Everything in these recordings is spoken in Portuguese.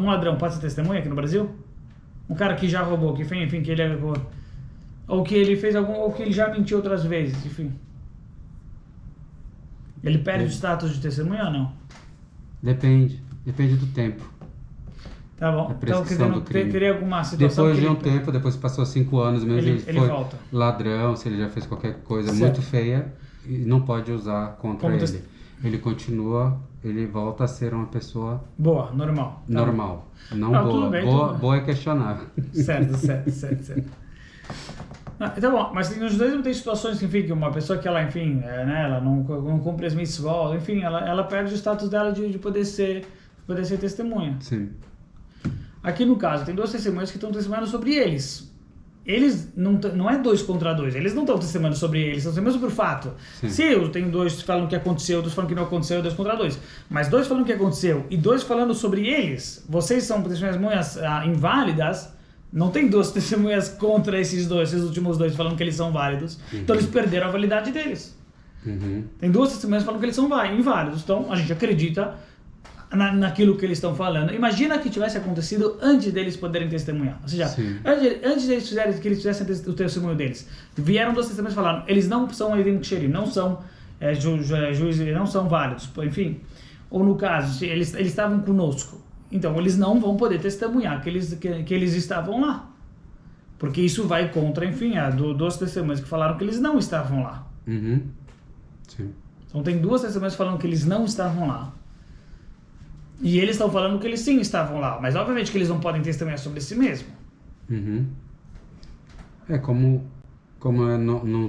ladrão pode ser testemunha aqui no Brasil? Um cara que já roubou, que enfim, que ele ou que ele fez ou que ele já mentiu outras vezes, enfim. Ele perde o status de testemunha ou não? Depende do tempo. Tá bom. Então, teria alguma situação depois de um tempo, depois que passou 5 anos mesmo, ele foi volta. ladrão, se ele já fez qualquer coisa certo. muito feia, e não pode usar contra ele. Ele continua, ele volta a ser uma pessoa... boa, normal. Tá. Normal, não boa. Bem, boa é questionável. Certo. Então, bom, mas nos dois tem situações, enfim, que uma pessoa que ela, enfim, né, ela não cumpre as mitzvot, enfim, ela perde o status dela de poder ser testemunha. Sim. Aqui no caso, tem 2 testemunhas que estão testemunhando sobre eles. Eles não é 2 contra 2, eles não estão testemunhando sobre eles, estão testemunhando sobre o fato. Sim. Se eu tenho 2 falando que aconteceu, 2 falando que não aconteceu, 2 contra 2. Mas 2 falando que aconteceu e 2 falando sobre eles, vocês são testemunhas inválidas, não tem 2 testemunhas contra esses últimos 2 falando que eles são válidos. Então eles perderam a validade deles. Tem 2 testemunhas falando que eles são inválidos, então a gente acredita naquilo que eles estão falando. Imagina que tivesse acontecido antes deles poderem testemunhar. Ou seja, antes deles que eles fizessem o testemunho deles. Vieram 2 testemunhas falando, eles não são Eidim Ksherim, não são juízes, não são válidos, enfim. Ou no caso, eles estavam conosco. Então eles não vão poder testemunhar que eles estavam lá. Porque isso vai contra, enfim, 2 testemunhas que falaram que eles não estavam lá. Sim. Então tem 2 testemunhas falando que eles não estavam lá. E eles estão falando que eles sim estavam lá, mas obviamente que eles não podem testemunhar sobre si mesmo. É como não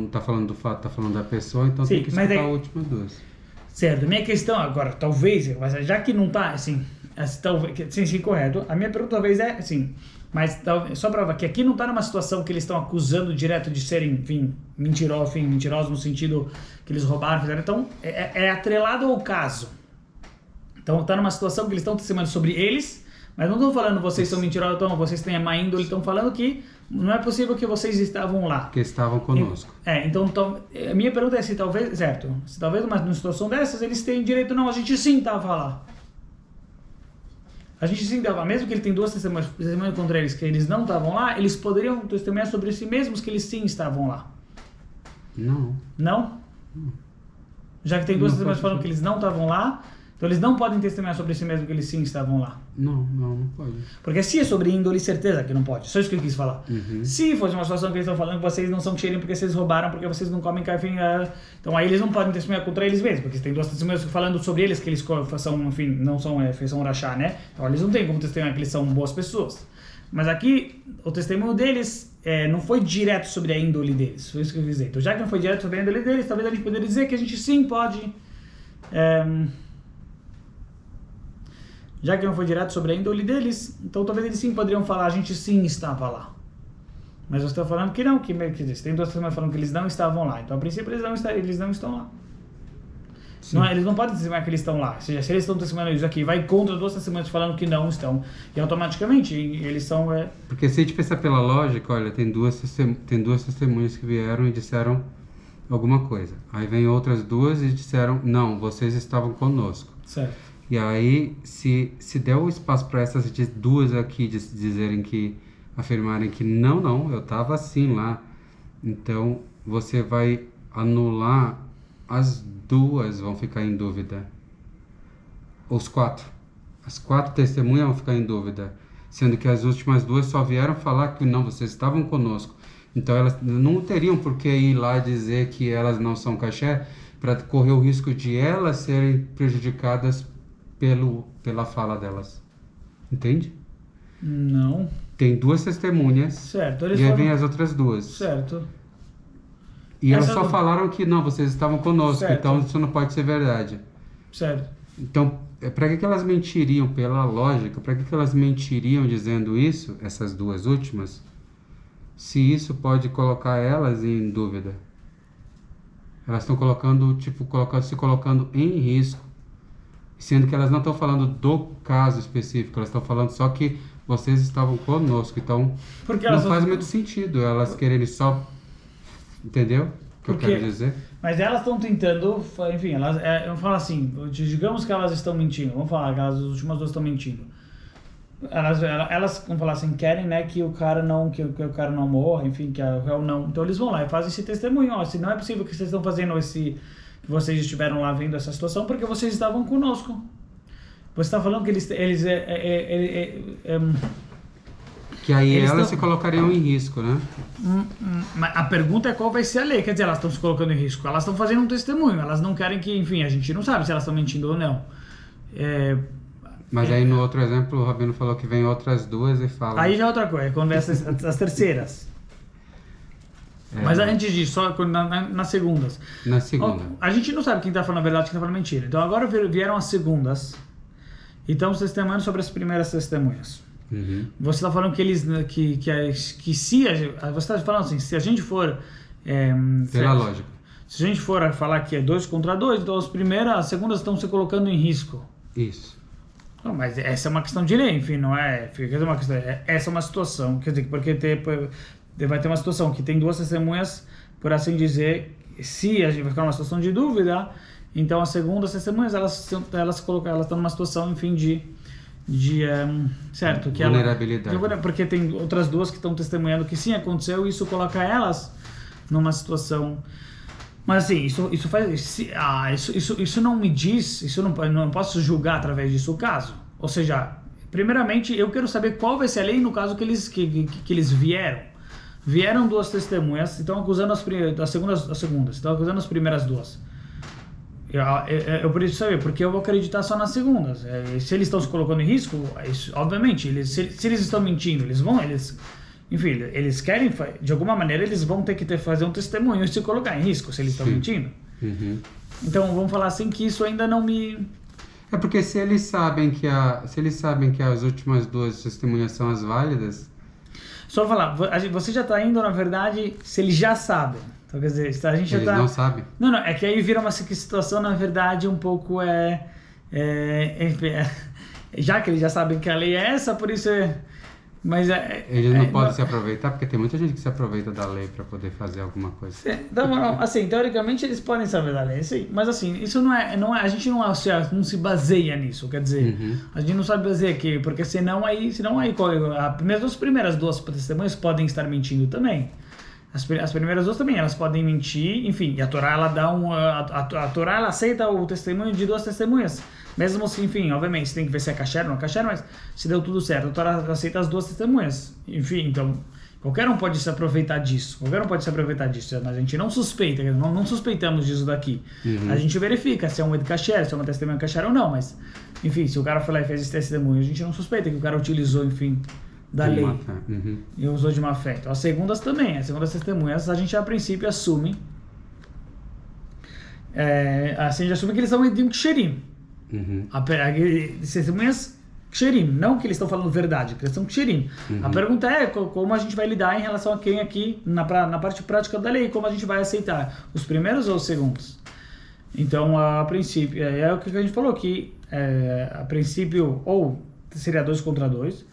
está falando do fato, está falando da pessoa, então sim, tem que escutar a última 2. Certo, minha questão agora, talvez, mas já que não está assim, talvez, sim, correto, a minha pergunta talvez é assim, mas só prova que aqui não está numa situação que eles estão acusando direto de serem, enfim, mentirosos no sentido que eles roubaram, fizeram, então é atrelado ao caso. Então está numa situação que eles estão testemunhando sobre eles, mas não estão falando vocês são mentirosos, então vocês têm a má índole, estão falando que não é possível que vocês estavam lá. Que estavam conosco. Então a minha pergunta é se talvez numa situação dessas eles têm direito, não, a gente sim estava lá. A gente sim estava, mesmo que ele tem 2 testemunhas contra eles que eles não estavam lá, eles poderiam testemunhar sobre si mesmos que eles sim estavam lá. Não? Não. Já que tem 2 testemunhas falando que eles não estavam lá, então eles não podem testemunhar sobre si mesmos que eles sim estavam lá. Não pode. Porque se é sobre índole, certeza que não pode. Só isso que eu quis falar. Se fosse uma situação que eles estão falando que vocês não são cheirinho porque vocês roubaram, porque vocês não comem carne, então aí eles não podem testemunhar contra eles mesmos, porque tem 2 testemunhas falando sobre eles que eles são, enfim, não são feição rachá, né? Então eles não têm como testemunhar que eles são boas pessoas. Mas aqui, o testemunho deles não foi direto sobre a índole deles. Foi isso que eu quis dizer. Então já que não foi direto sobre a índole deles, talvez a gente poderia dizer que a gente sim pode... Já que não foi direto sobre a índole deles, então talvez eles sim poderiam falar, a gente sim estava lá. Mas você está falando que não, que tem 2 testemunhas falando que eles não estavam lá. Então, a princípio, eles não estão lá. Não, eles não podem testemunhar que eles estão lá. Ou seja, se eles estão testemunhando isso aqui, vai contra 2 testemunhas falando que não estão. E automaticamente, eles são... Porque se a gente pensar pela lógica, olha, tem duas testemunhas que vieram e disseram alguma coisa. Aí vem outras 2 e disseram, não, vocês estavam conosco. Certo. E aí, se der o espaço para essas 2 aqui dizerem que, afirmarem que não, eu estava assim lá, então você vai anular, as 2 vão ficar em dúvida. Os 4. As 4 testemunhas vão ficar em dúvida, sendo que as últimas 2 só vieram falar que não, vocês estavam conosco. Então elas não teriam por que ir lá dizer que elas não são caché, para correr o risco de elas serem prejudicadas pela fala delas. Entende? Não. Tem 2 testemunhas. Certo. E aí vem as outras 2. Certo. E elas só falaram que não, vocês estavam conosco, certo. Então isso não pode ser verdade. Certo. Então, para que elas mentiriam pela lógica? Para que elas mentiriam dizendo isso, essas 2 últimas, se isso pode colocar elas em dúvida? Elas estão se colocando em risco. Sendo que elas não estão falando do caso específico, elas estão falando só que vocês estavam conosco, então não faz muito sentido elas quererem só, entendeu o que eu quero dizer? Mas elas estão tentando, enfim, vamos falar assim, digamos que elas estão mentindo, vamos falar que as últimas 2 estão mentindo. Elas, vamos falar assim, querem, né, que o cara não morra, enfim, que o réu não. Então eles vão lá e fazem esse testemunho. Ó, se não é possível que vocês estão fazendo que vocês estiveram lá vendo essa situação, porque vocês estavam conosco. Você está falando que que aí elas se colocariam em risco, né? Mas a pergunta é qual vai ser a lei. Quer dizer, elas estão se colocando em risco. Elas estão fazendo um testemunho. Elas não querem que, enfim, a gente não sabe se elas estão mentindo ou não. Mas aí no outro exemplo, o Rabino falou que vem outras duas e fala... Aí já é outra coisa, quando vem as terceiras. Mas antes disso, só nas segundas. Na segunda. A gente não sabe quem está falando a verdade e quem está falando mentira. Então agora vieram as segundas e estamos testemunhando sobre as primeiras testemunhas. Uhum. Você está falando que eles... Que se... Você está falando assim, se a gente for... Pela lógica. Se a gente for falar que é 2 contra 2, então as segundas estão se colocando em risco. Isso. Não, mas essa é uma questão de lei, enfim, não é... Essa é uma situação, quer dizer, porque vai ter uma situação que tem 2 testemunhas, por assim dizer, se a gente vai ficar numa situação de dúvida, então as segundas testemunhas, elas estão numa situação, enfim, certo? Que vulnerabilidade. Porque tem outras 2 que estão testemunhando que sim, aconteceu, e isso coloca elas numa situação... Mas assim, isso não me diz, eu não posso julgar através disso o caso. Ou seja, primeiramente eu quero saber qual vai ser a lei no caso que eles vieram. Vieram 2 testemunhas, estão acusando as segundas, estão acusando as primeiras 2. Eu preciso saber, porque eu vou acreditar só nas segundas. Se eles estão se colocando em risco, obviamente, se eles estão mentindo, enfim, eles querem, de alguma maneira, eles vão ter que fazer um testemunho e se colocar em risco, se eles estão mentindo. Uhum. Então, vamos falar assim que isso ainda não me... É porque se eles sabem que as últimas 2 testemunhas são as válidas... Só falar, você já está indo, na verdade, se eles já sabem. Então, quer dizer, a gente já eles não sabem? Não, é que aí vira uma situação, na verdade, um pouco já que eles já sabem que a lei é essa, por isso Mas eles não podem se aproveitar, porque tem muita gente que se aproveita da lei para poder fazer alguma coisa. Então, assim, teoricamente eles podem saber da lei, sim, mas assim, isso não é, a gente não se baseia nisso, quer dizer, a gente não sabe basear aqui, porque senão aí as primeiras 2 testemunhas podem estar mentindo também. As primeiras 2 também, elas podem mentir, enfim, e a Torá ela dá a Torá ela aceita o testemunho de 2 testemunhas. Mesmo assim, enfim, obviamente, você tem que ver se é kasher ou não é kasher, mas se deu tudo certo, a Torá aceita as 2 testemunhas. Enfim, então, qualquer um pode se aproveitar disso. A gente não suspeita, não suspeitamos disso daqui. A gente verifica se é um ed kasher, se é uma testemunha kasher ou não, mas, enfim, se o cara foi lá e fez esse testemunho, a gente não suspeita que o cara utilizou, enfim, da lei. E usou de má fé. Então, as segundas também, as segundas testemunhas, a gente a princípio assume, assim, a gente assume que eles são edim ksherim. Testemunhas ksherim, não que eles estão falando verdade, que eles são ksherim. A pergunta é como a gente vai lidar em relação a quem aqui, na parte prática da lei, como a gente vai aceitar, os primeiros ou os segundos. Então, a princípio, é o que a gente falou, que a princípio, ou seria 2 contra 2,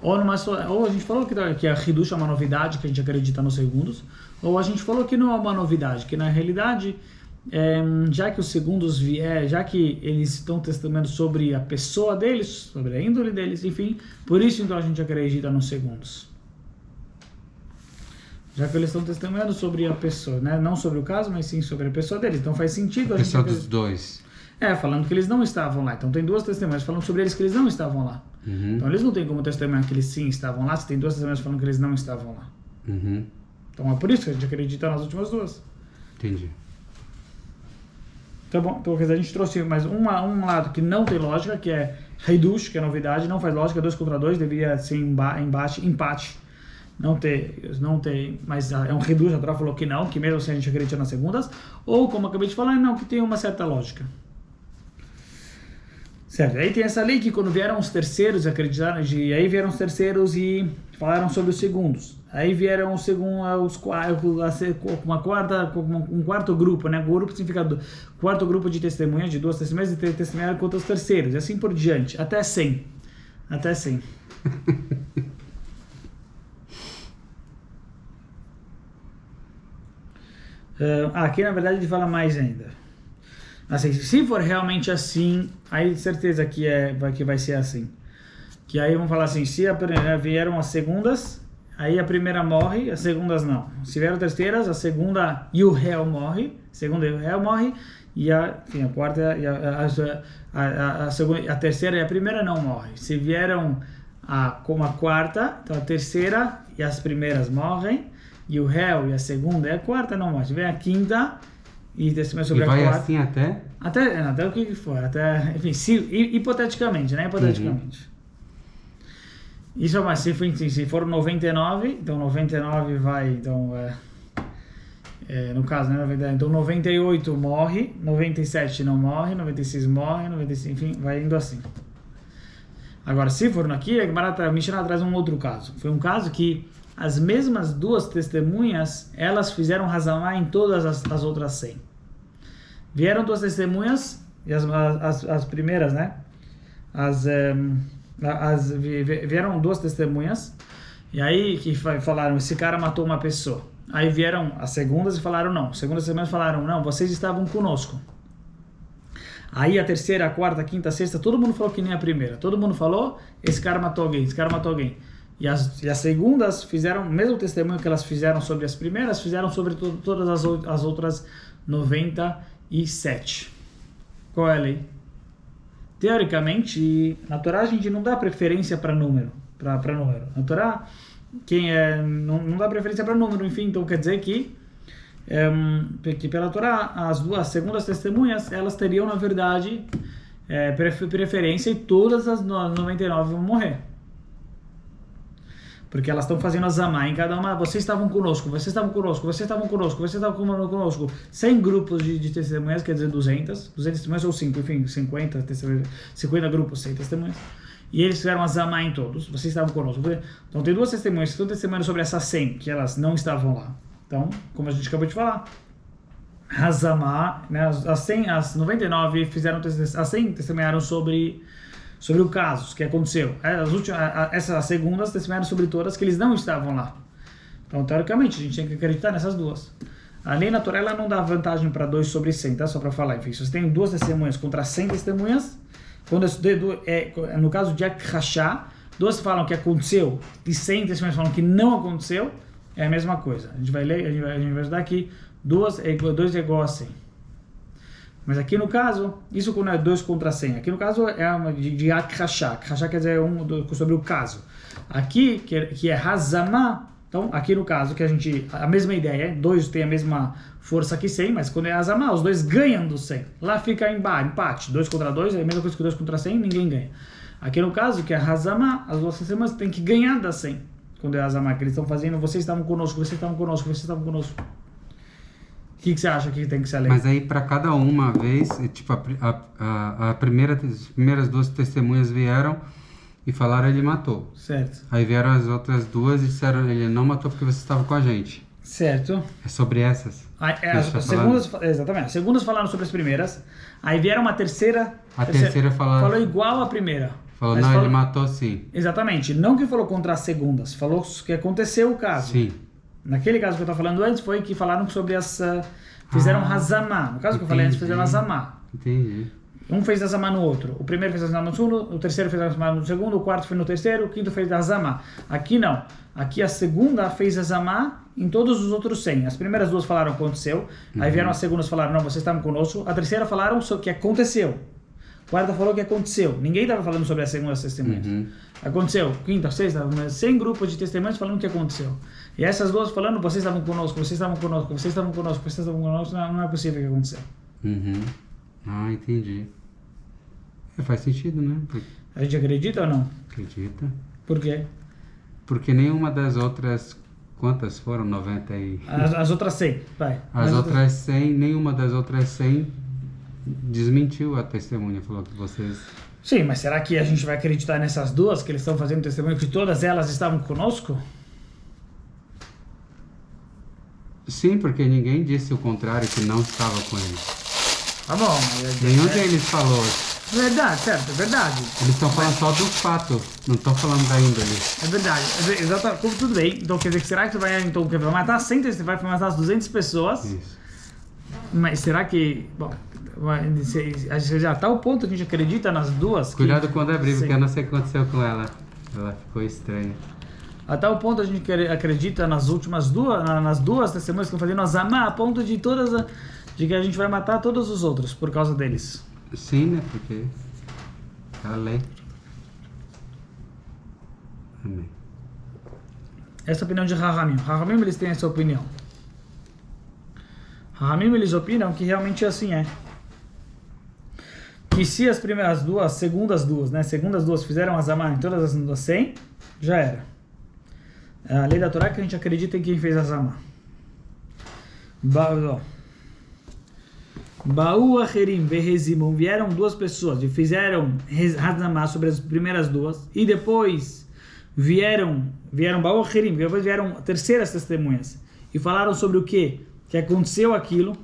ou a gente falou que a Hidush é uma novidade, que a gente acredita nos segundos, ou a gente falou que não é uma novidade, que na realidade... já que os segundos já que eles estão testemunhando sobre a pessoa deles, sobre a índole deles, enfim, por isso então a gente acredita nos segundos. Já que eles estão testemunhando sobre a pessoa, né? Não sobre o caso, mas sim sobre a pessoa deles. Então faz sentido a pessoa dos 2. Falando que eles não estavam lá. Então tem 2 testemunhas falando sobre eles que eles não estavam lá. Então eles não têm como testemunhar que eles sim estavam lá, se tem 2 testemunhas falando que eles não estavam lá. Então é por isso que a gente acredita nas últimas 2. Entendi. Tá bom, então a gente trouxe mais um lado que não tem lógica, que é Hidush, que é novidade, não faz lógica, 2 contra 2, deveria ser empate, não tem, mas é um Hidush, a Torá falou que não, que mesmo assim a gente acredita nas segundas, ou como eu acabei de falar, não, que tem uma certa lógica. Certo, aí tem essa lei que quando vieram os terceiros, aí vieram os terceiros e falaram sobre os segundos. Aí vieram um quarto grupo, né? Grupo significa quarto grupo de testemunhas, de 2 testemunhas, e testemunhar contra os terceiros, e assim por diante, até 100. Aqui na verdade ele fala mais ainda. Assim, se for realmente assim, aí certeza que vai ser assim. Que aí vamos falar assim, se vieram as segundas, aí a primeira morre, as segundas não. Se vieram terceiras, a segunda e o réu morre, a segunda e o réu morre, e a quarta, a segunda, a terceira e a primeira não morre. Se vieram como a quarta, então a terceira e as primeiras morrem, e o réu e a segunda e a quarta não morrem. Se vem a quinta e testemunha sobre a quarta. E vai assim até? Até o que for, enfim, hipoteticamente, né? Hipoteticamente. Isso é uma, se for 99, então 99 vai, então, no caso, né, então 98 morre, 97 não morre, 96 morre, 95, enfim, vai indo assim. Agora, se for aqui, a Mishnah traz um outro caso. Foi um caso que as mesmas duas testemunhas, elas fizeram Hazamá em todas as outras 100. Vieram duas testemunhas, e as primeiras, né, vieram duas testemunhas, e aí que falaram, esse cara matou uma pessoa. Aí vieram as segundas e falaram não. As segundas testemunhas falaram, não, vocês estavam conosco. Aí a terceira, a quarta, a quinta, a sexta, todo mundo falou que nem a primeira. Todo mundo falou, esse cara matou alguém, esse cara matou alguém. E as segundas fizeram, o mesmo testemunho que elas fizeram sobre as primeiras, fizeram sobre todas as outras 97. Qual é a lei? Teoricamente, na Torá a gente não dá preferência para número, para número. Na Torá, não dá preferência para número, enfim, então quer dizer que pela Torá, as segundas testemunhas, elas teriam, na verdade, preferência e todas as 99 vão morrer. Porque elas estão fazendo Hazamá em cada uma. Vocês estavam conosco, vocês estavam conosco, vocês estavam conosco, vocês estavam conosco. 100 grupos de testemunhas, quer dizer 200 testemunhas ou 5, enfim, 50 grupos, 100 testemunhas. E eles fizeram Hazamá em todos, vocês estavam conosco. Então tem duas testemunhas que estão testemunhando sobre essas 100, que elas não estavam lá. Então, como a gente acabou de falar, Hazamá, né, as 99 fizeram, as 100 testemunharam sobre o caso, que aconteceu. Essas segundas testemunharam sobre todas que eles não estavam lá. Então, teoricamente, a gente tem que acreditar nessas duas. A lei natural ela não dá vantagem para 2 sobre 100, tá? Só para falar. Enfim, se você tem 2 testemunhas contra 100 testemunhas, quando no caso de Akhashá, 2 falam que aconteceu e 100 testemunhas falam que não aconteceu, é a mesma coisa. A gente vai ler, a gente vai estudar aqui, 2 é igual a 100. Mas aqui no caso, isso quando é 2 contra 100. Aqui no caso é uma de Akhashá. Akhashá quer dizer sobre o caso. Aqui, que é Hazamá, então aqui no caso, que a mesma ideia, 2 tem a mesma força que 100, mas quando é Hazamá, os 2 ganham do 100. Lá fica empate. 2 contra 2 é a mesma coisa que 2 contra 100, ninguém ganha. Aqui no caso, que é Hazamá, as duas testemunhas têm que ganhar da 100. Quando é Hazamá, que eles estão fazendo, vocês estavam conosco, vocês estavam conosco, vocês estavam conosco. O que você acha que tem que ser a lei? Mas aí para cada uma vez, tipo, as primeiras 2 testemunhas vieram e falaram ele matou. Certo. Aí vieram as outras 2 e disseram ele não matou porque você estava com a gente. Certo. É sobre essas? As segundas, exatamente. As segundas falaram sobre as primeiras. Aí vieram uma terceira. A terceira falou igual à primeira. Falou, não, ele matou sim. Exatamente. Não que falou contra as segundas. Falou que aconteceu o caso. Sim. Naquele caso que eu estava falando antes, foi que falaram sobre as... fizeram Hazamá. No caso que eu falei antes, fizeram Hazamá. Entendi. Um fez Hazamá no outro. O primeiro fez Hazamá no segundo, o terceiro fez Hazamá no segundo, o quarto foi no terceiro, o quinto fez Hazamá. Aqui não. Aqui a segunda fez Hazamá em todos os outros 100. As primeiras 2 falaram que aconteceu. Aí vieram as segundas falaram, não, vocês estavam conosco. A terceira falaram que aconteceu. A quarta falou que aconteceu. Ninguém estava falando sobre as segundas testemunhas. Aconteceu. Quinta, sexta, 100 grupos de testemunhas falando que aconteceu. E essas 2 falando, vocês estavam conosco, vocês estavam conosco, vocês estavam conosco, vocês estavam conosco, não é possível que aconteceu. Ah, entendi. Faz sentido, né? A gente acredita ou não? Acredita. Por quê? Porque nenhuma das outras... Quantas foram? 90 e... As outras 100, vai. As outras 100, nenhuma das outras 100 desmentiu a testemunha, falou que vocês... Sim, mas será que a gente vai acreditar nessas 2 que eles estão fazendo testemunho que todas elas estavam conosco? Sim, porque ninguém disse o contrário, que não estava com ele. Tá bom, mas... Nenhum deles falou. Verdade, certo, é verdade. Eles estão falando só do fato, não estão falando da índole. É verdade, exatamente, tudo bem. Então quer dizer que será que você vai matar 100, você vai matar as 200 pessoas? Isso. Mas será que... Bom, A tal ponto a gente acredita nas duas. Cuidado quando abrir, porque eu não sei o que aconteceu com ela. Ela ficou estranha. A tal ponto a gente acredita nas últimas nas duas testemunhas que estão fazendo azamá, a ponto de de que a gente vai matar todos os outros por causa deles. Sim, né? Porque é a lei. Amém. Essa é a opinião de Rahamim. Rahamim, eles têm essa opinião. Rahamim, eles opinam que realmente assim é. Que se as primeiras duas, segundas duas fizeram azamá em todas as 100, já era. É a lei da Torá que a gente acredita em quem fez azamá. Baú Acherim Verezimon, vieram duas pessoas e fizeram azamá sobre as primeiras duas, e depois vieram Baú Acherim, depois vieram terceiras testemunhas e falaram sobre o quê? Que aconteceu aquilo.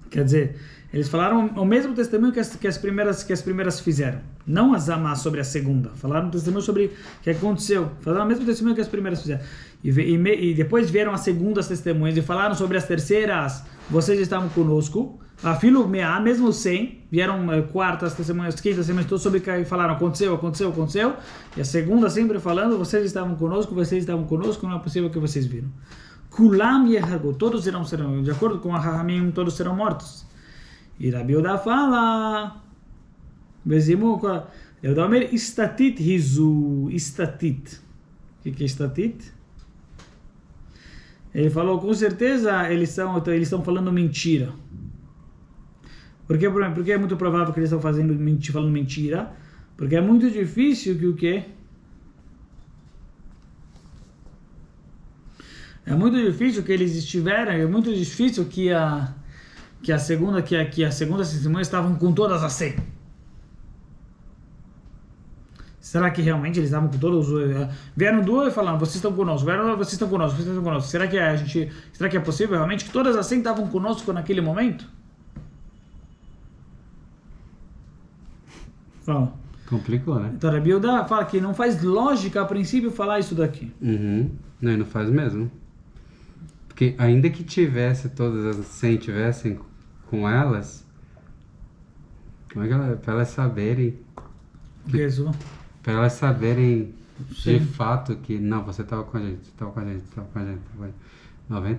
Quer dizer, eles falaram o mesmo testemunho que as primeiras fizeram. Não azamá sobre a segunda. Falaram o testemunho sobre o que aconteceu. Falaram o mesmo testemunho que as primeiras fizeram. E depois vieram as segundas testemunhas e falaram sobre as terceiras. Vocês estavam conosco. A filo meá, mesmo 100, vieram quartas testemunhas, quintas testemunhas, todos sobre que falaram aconteceu. E a segunda sempre falando, vocês estavam conosco, não é possível que vocês viram. Kulam yehargu, todos serão, de acordo com a Rahamim, todos serão mortos. E Rabi Yehuda fala, Bezimu, Yehuda Omer, istatit rizu, istatit. O que é istatit? Ele falou, com certeza eles estão falando mentira. Por quê? Porque é muito provável que eles estão falando mentira. Porque é muito difícil que o quê? É muito difícil que eles estiveram, é muito difícil que a segunda testemunha estavam com todas as 100. Será que realmente eles estavam com todos? Vieram duas e falaram, vocês estão conosco, vocês estão conosco. Será que é possível realmente que todas as 100 estavam conosco naquele momento? Fala. Complicou, né? Então, Rabi Yehuda fala que não faz lógica a princípio falar isso daqui. Não faz mesmo. Porque ainda que todas as 100 tivessem com elas, como é que para elas saberem... Para elas saberem de fato que não, você estava com a gente, 90